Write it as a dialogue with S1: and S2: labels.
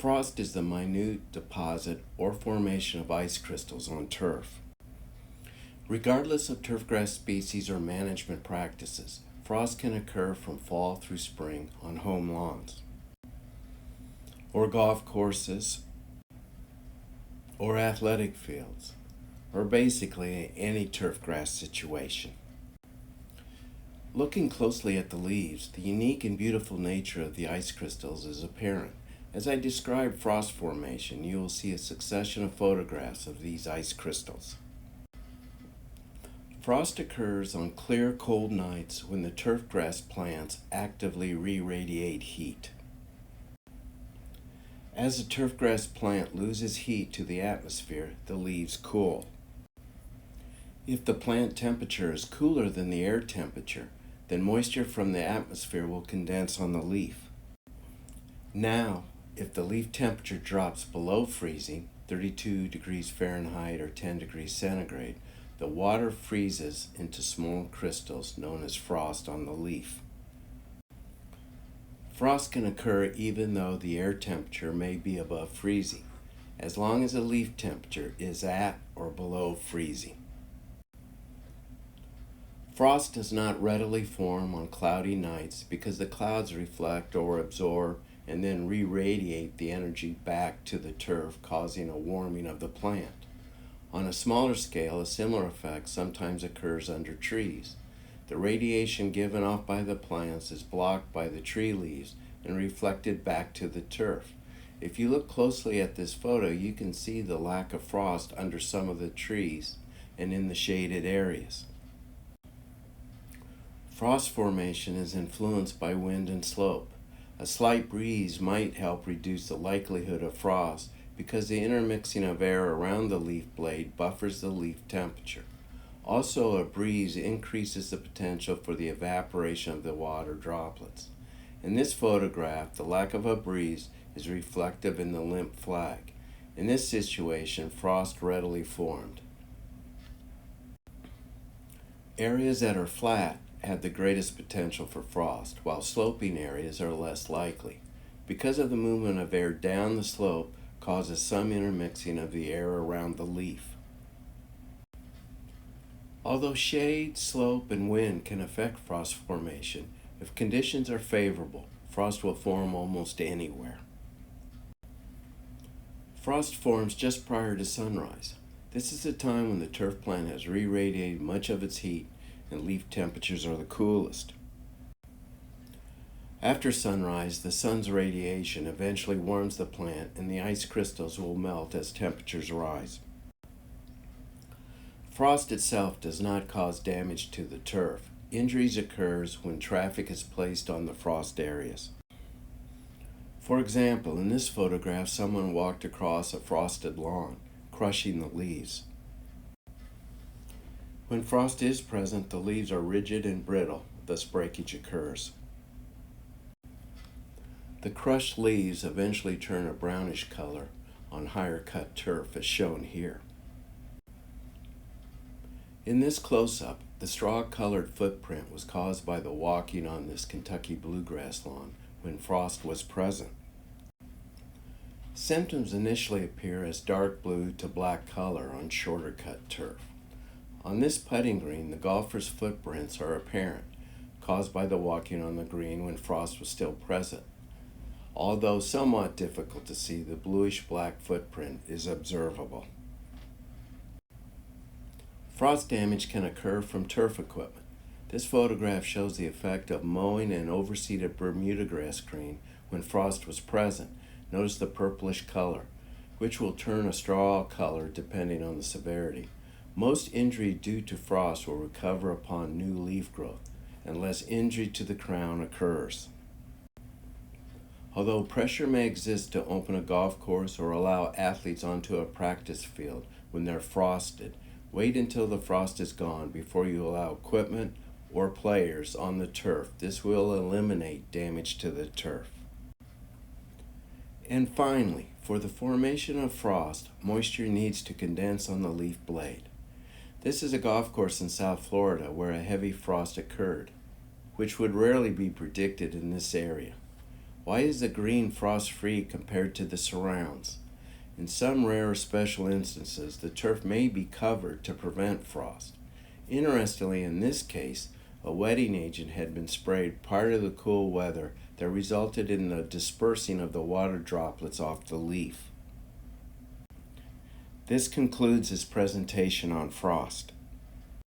S1: Frost is the minute deposit or formation of ice crystals on turf. Regardless of turfgrass species or management practices, frost can occur from fall through spring on home lawns, or golf courses, or athletic fields, or basically any turfgrass situation. Looking closely at the leaves, the unique and beautiful nature of the ice crystals is apparent. As I describe frost formation, you will see a succession of photographs of these ice crystals. Frost occurs on clear, cold nights when the turfgrass plants actively re-radiate heat. As the turfgrass plant loses heat to the atmosphere, the leaves cool. If the plant temperature is cooler than the air temperature, then moisture from the atmosphere will condense on the leaf. Now, if the leaf temperature drops below freezing, 32 degrees Fahrenheit or 10 degrees centigrade, the water freezes into small crystals known as frost on the leaf. Frost can occur even though the air temperature may be above freezing, as long as the leaf temperature is at or below freezing. Frost does not readily form on cloudy nights because the clouds reflect or absorb and then re-radiate the energy back to the turf, causing a warming of the plant. On a smaller scale, a similar effect sometimes occurs under trees. The radiation given off by the plants is blocked by the tree leaves and reflected back to the turf. If you look closely at this photo, you can see the lack of frost under some of the trees and in the shaded areas. Frost formation is influenced by wind and slope. A slight breeze might help reduce the likelihood of frost because the intermixing of air around the leaf blade buffers the leaf temperature. Also, a breeze increases the potential for the evaporation of the water droplets. In this photograph, the lack of a breeze is reflective in the limp flag. In this situation, frost readily formed. Areas that are flat have the greatest potential for frost, while sloping areas are less likely, because of the movement of air down the slope causes some intermixing of the air around the leaf. Although shade, slope, and wind can affect frost formation, if conditions are favorable, frost will form almost anywhere. Frost forms just prior to sunrise. This is the time when the turf plant has re-radiated much of its heat and leaf temperatures are the coolest. After sunrise, the sun's radiation eventually warms the plant and the ice crystals will melt as temperatures rise. Frost itself does not cause damage to the turf. Injuries occurs when traffic is placed on the frost areas. For example, in this photograph, someone walked across a frosted lawn, crushing the leaves. When frost is present, the leaves are rigid and brittle, thus breakage occurs. The crushed leaves eventually turn a brownish color on higher cut turf, as shown here. In this close-up, the straw-colored footprint was caused by the walking on this Kentucky bluegrass lawn when frost was present. Symptoms initially appear as dark blue to black color on shorter cut turf. On this putting green, the golfer's footprints are apparent, caused by the walking on the green when frost was still present. Although somewhat difficult to see, the bluish-black footprint is observable. Frost damage can occur from turf equipment. This photograph shows the effect of mowing an overseeded Bermuda grass green when frost was present. Notice the purplish color, which will turn a straw color depending on the severity. Most injury due to frost will recover upon new leaf growth, unless injury to the crown occurs. Although pressure may exist to open a golf course or allow athletes onto a practice field when they're frosted, wait until the frost is gone before you allow equipment or players on the turf. This will eliminate damage to the turf. And finally, for the formation of frost, moisture needs to condense on the leaf blade. This is a golf course in South Florida where a heavy frost occurred, which would rarely be predicted in this area. Why is the green frost-free compared to the surrounds? In some rare or special instances, the turf may be covered to prevent frost. Interestingly, in this case, a wetting agent had been sprayed prior to the cool weather that resulted in the dispersing of the water droplets off the leaf. This concludes this presentation on frost.